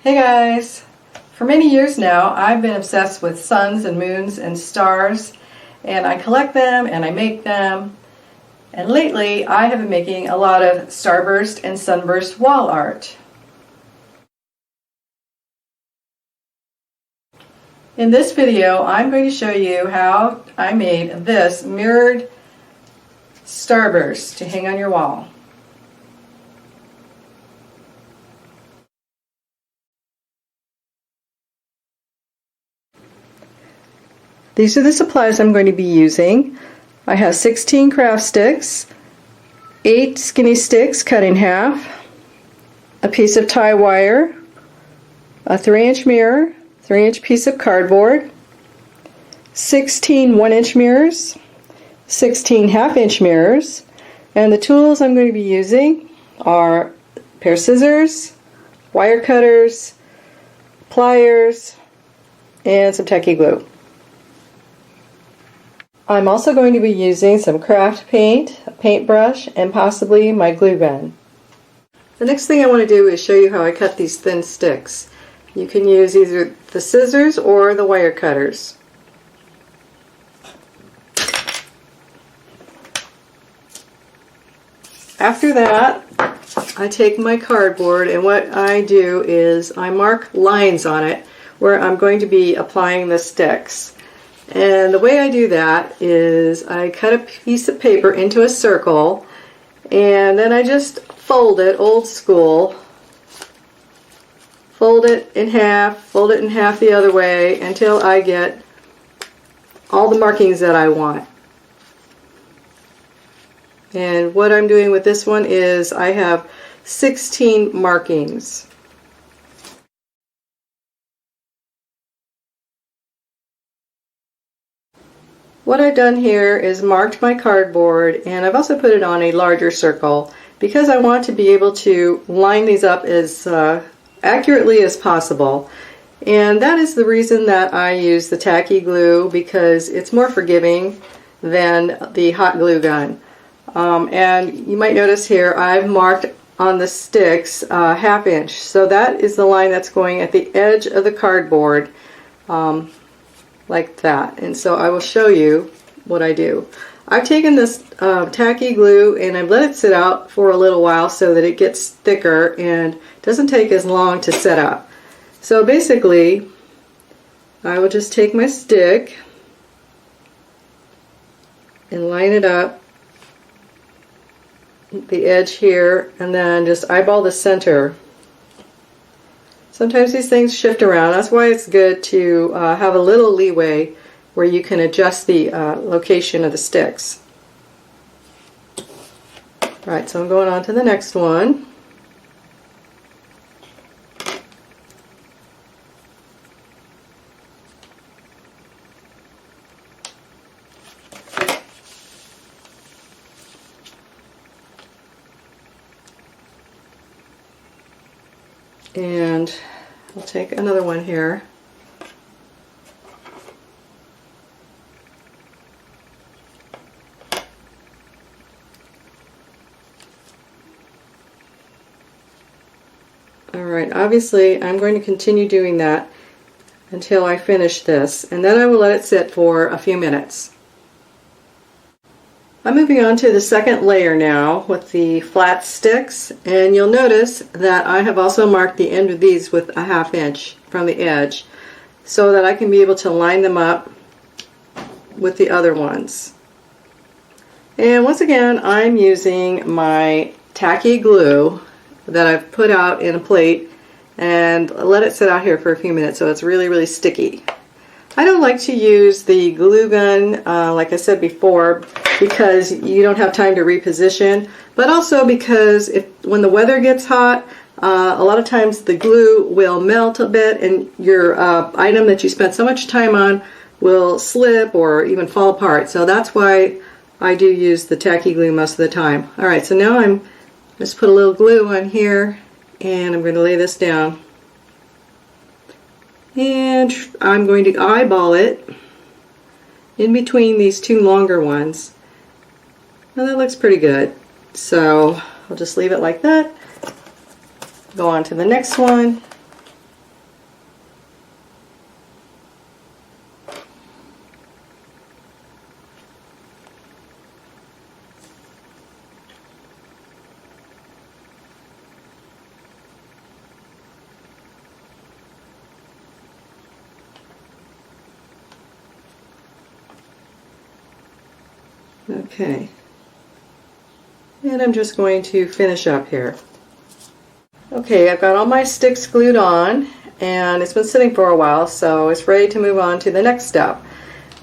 Hey guys! For many years now I've been obsessed with suns and moons and stars, and I collect them and I make them, and lately I have been making a lot of starburst and sunburst wall art. In this video I'm going to show you how I made this mirrored starburst to hang on your wall. These are the supplies I'm going to be using. I have 16 craft sticks, 8 skinny sticks cut in half, a piece of tie wire, a 3-inch mirror, 3-inch piece of cardboard, 16 1-inch mirrors, 16 half-inch mirrors, and the tools I'm going to be using are a pair of scissors, wire cutters, pliers, and some tacky glue. I'm also going to be using some craft paint, a paintbrush, and possibly my glue gun. The next thing I want to do is show you how I cut these thin sticks. You can use either the scissors or the wire cutters. After that, I take my cardboard, and what I do is I mark lines on it where I'm going to be applying the sticks. And the way I do that is I cut a piece of paper into a circle, and then I just fold it old school. Fold it in half the other way until I get all the markings that I want. And what I'm doing with this one is I have 16 markings. What I've done here is marked my cardboard, and I've also put it on a larger circle because I want to be able to line these up as accurately as possible. And that is the reason that I use the tacky glue, because it's more forgiving than the hot glue gun. And you might notice here I've marked on the sticks half-inch, so that is the line that's going at the edge of the cardboard. Like that. And so I will show you what I do. I've taken this tacky glue and I've let it sit out for a little while so that it gets thicker and doesn't take as long to set up. So basically I will just take my stick and line it up at the edge here, and then just eyeball the center. Sometimes these things shift around. That's why it's good to have a little leeway where you can adjust the location of the sticks. Alright, so I'm going on to the next one. And I'll take another one here. Alright, obviously I'm going to continue doing that until I finish this, and then I will let it sit for a few minutes. I'm moving on to the second layer now with the flat sticks, and you'll notice that I have also marked the end of these with a half-inch from the edge so that I can be able to line them up with the other ones. And once again I'm using my tacky glue that I've put out in a plate and let it sit out here for a few minutes so it's really sticky. I don't like to use the glue gun, like I said before, because you don't have time to reposition, but also because when the weather gets hot, a lot of times the glue will melt a bit and your item that you spent so much time on will slip or even fall apart. So that's why I do use the tacky glue most of the time. Alright, so now I'm just put a little glue on here, and I'm going to lay this down. And I'm going to eyeball it in between these two longer ones. Well, that looks pretty good. So I'll just leave it like that. Go on to the next one. Okay. And I'm just going to finish up here. Okay, I've got all my sticks glued on, and it's been sitting for a while, so it's ready to move on to the next step.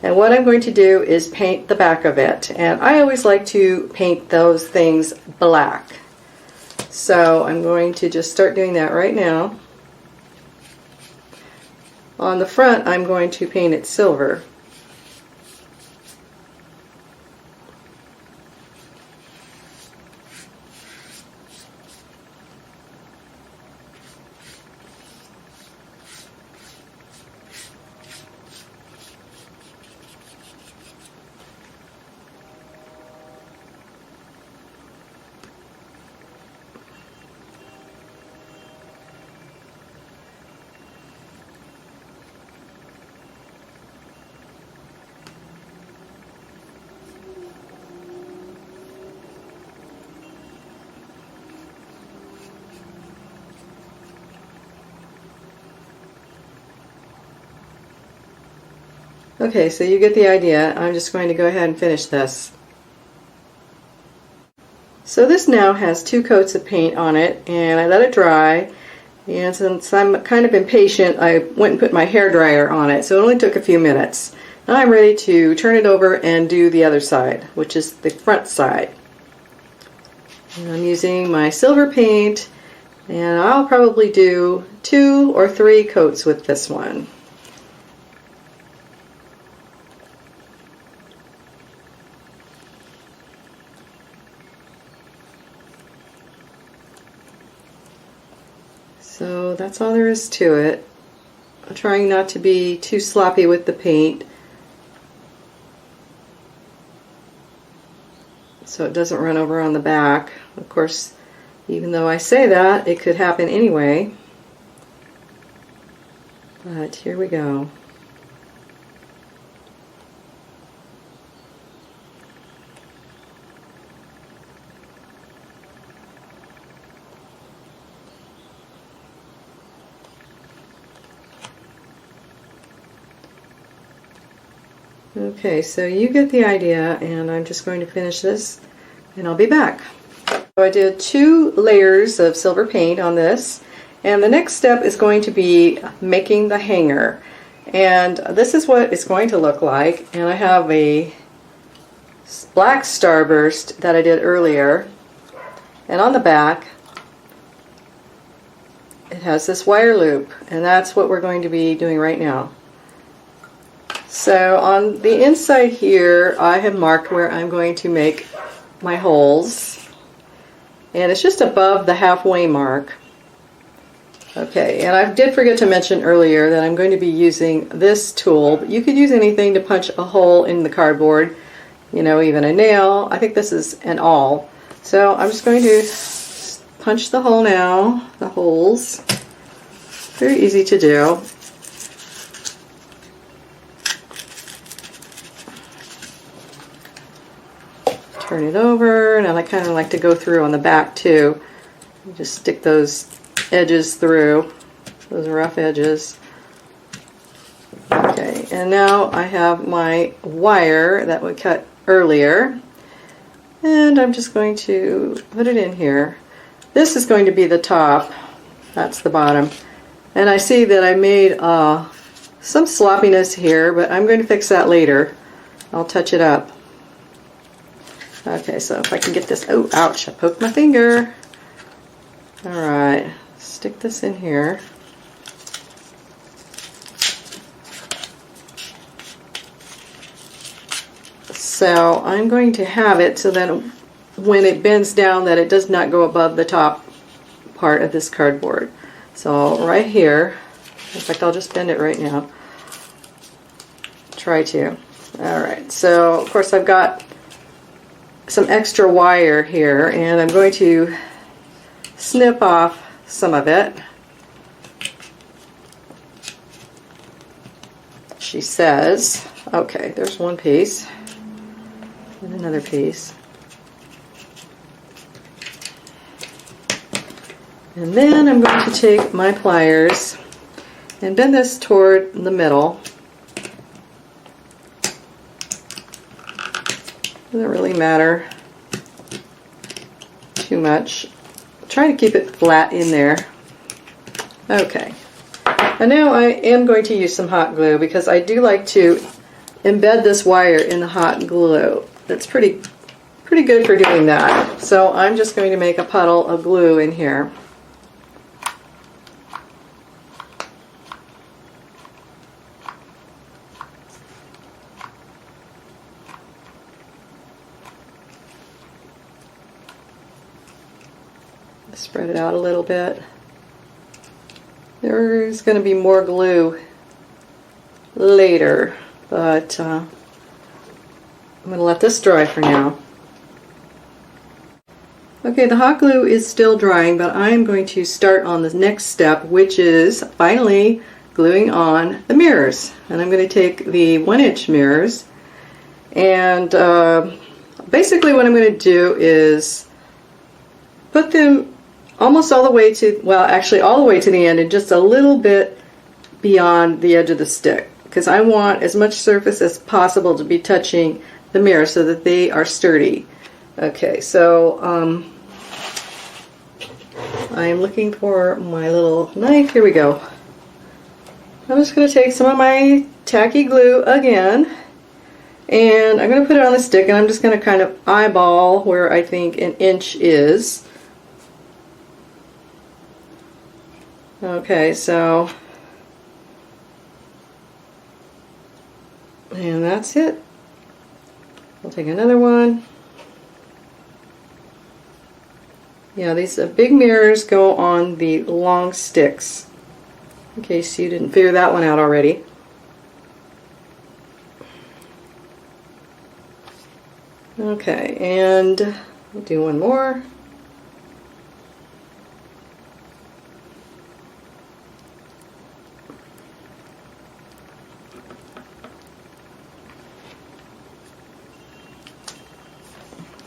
And what I'm going to do is paint the back of it. And I always like to paint those things black. So I'm going to just start doing that right now. On the front, I'm going to paint it silver. Okay, so you get the idea. I'm just going to go ahead and finish this. So this now has 2 coats of paint on it, and I let it dry. And since I'm kind of impatient, I went and put my hairdryer on it, so it only took a few minutes. Now I'm ready to turn it over and do the other side, which is the front side. And I'm using my silver paint, and I'll probably do 2 or 3 coats with this one. So that's all there is to it. I'm trying not to be too sloppy with the paint so it doesn't run over on the back. Of course, even though I say that, it could happen anyway. But here we go. Okay, so you get the idea, and I'm just going to finish this and I'll be back. So I did 2 layers of silver paint on this, and the next step is going to be making the hanger. And this is what it's going to look like, and I have a black starburst that I did earlier, and on the back it has this wire loop, and that's what we're going to be doing right now. So on the inside here, I have marked where I'm going to make my holes, and it's just above the halfway mark. Okay, and I did forget to mention earlier that I'm going to be using this tool, but you could use anything to punch a hole in the cardboard, you know, even a nail. I think this is an awl. So I'm just going to punch the hole now, the holes. Very easy to do. Turn it over, and I kind of like to go through on the back too. Just stick those edges through, those rough edges. Okay, and now I have my wire that we cut earlier, and I'm just going to put it in here. This is going to be the top, that's the bottom. And I see that I made some sloppiness here, but I'm going to fix that later. I'll touch it up. Okay, so if I can get this, oh, ouch, I poked my finger. Alright, stick this in here. So I'm going to have it so that when it bends down that it does not go above the top part of this cardboard. So right here, in fact I'll just bend it right now. Try to. Alright, so of course I've got some extra wire here, and I'm going to snip off some of it. She says, okay, there's one piece and another piece. And then I'm going to take my pliers and bend this toward the middle. Doesn't really matter too much. Try to keep it flat in there. Okay. And now I am going to use some hot glue because I do like to embed this wire in the hot glue. That's pretty good for doing that. So I'm just going to make a puddle of glue in here. Spread it out a little bit. There's going to be more glue later, but I'm going to let this dry for now. Okay, the hot glue is still drying, but I'm going to start on the next step, which is finally gluing on the mirrors. And I'm going to take the 1-inch mirrors, and basically what I'm going to do is put them almost all the way to, well, actually all the way to the end and just a little bit beyond the edge of the stick, because I want as much surface as possible to be touching the mirror so that they are sturdy. Okay, so I'm looking for my little knife. Here we go. I'm just going to take some of my tacky glue again, and I'm going to put it on the stick, and I'm just going to kind of eyeball where I think an inch is. Okay, so, and that's it. I'll take another one. Yeah, these big mirrors go on the long sticks, in case you didn't figure that one out already. Okay, and we'll do one more.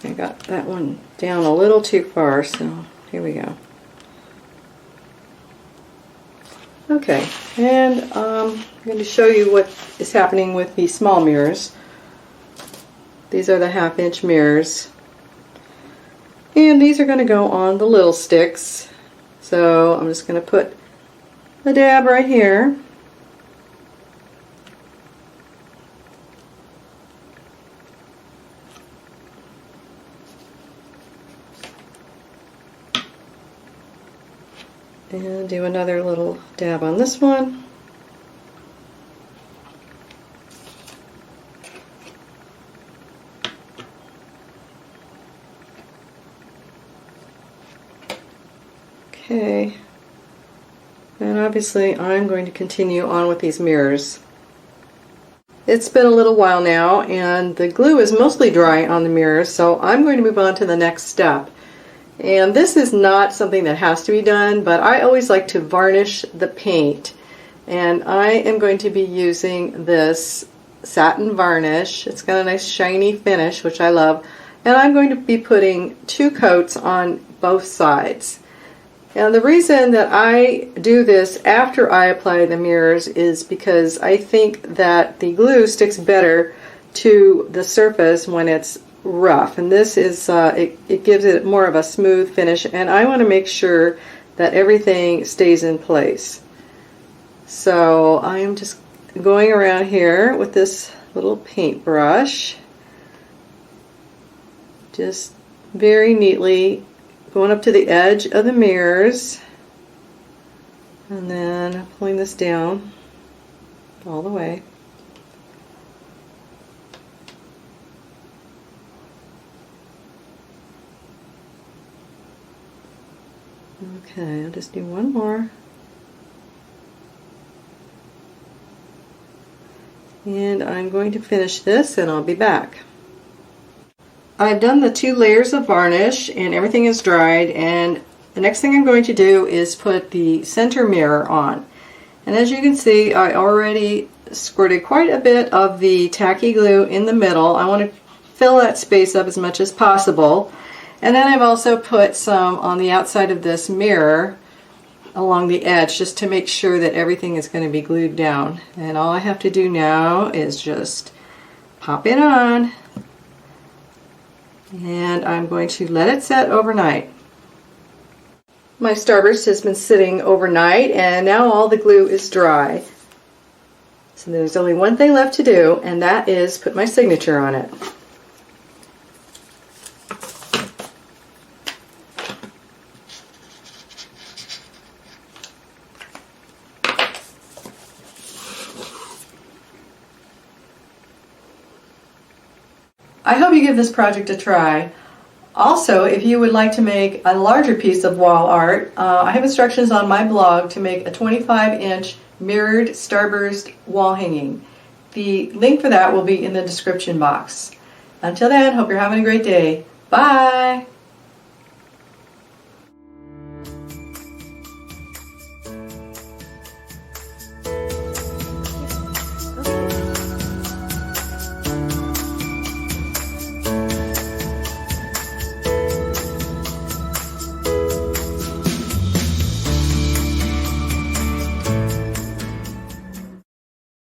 I got that one down a little too far, so here we go. Okay, and I'm going to show you what is happening with the small mirrors. These are the 1/2-inch mirrors, and these are going to go on the little sticks. So I'm just going to put a dab right here. And do another little dab on this one. Okay. And obviously I'm going to continue on with these mirrors. It's been a little while now, and the glue is mostly dry on the mirrors, so I'm going to move on to the next step. And this is not something that has to be done, but I always like to varnish the paint. And I am going to be using this Satin varnish. It's got a nice shiny finish, which I love. And I'm going to be putting 2 coats on both sides. And the reason that I do this after I apply the mirrors is because I think that the glue sticks better to the surface when it's rough, and this is it gives it more of a smooth finish, and I want to make sure that everything stays in place. So I am just going around here with this little paintbrush, just very neatly going up to the edge of the mirrors, and then pulling this down all the way. Okay, I'll just do one more. And I'm going to finish this, and I'll be back. I've done the 2 layers of varnish and everything is dried, and the next thing I'm going to do is put the center mirror on. And as you can see, I already squirted quite a bit of the tacky glue in the middle. I want to fill that space up as much as possible. And then I've also put some on the outside of this mirror along the edge, just to make sure that everything is going to be glued down. And all I have to do now is just pop it on And I'm going to let it set overnight. My starburst has been sitting overnight and now all the glue is dry. So there's only one thing left to do, and that is put my signature on it. I hope you give this project a try. Also, if you would like to make a larger piece of wall art, I have instructions on my blog to make a 25-inch mirrored starburst wall hanging. The link for that will be in the description box. Until then, hope you're having a great day. Bye!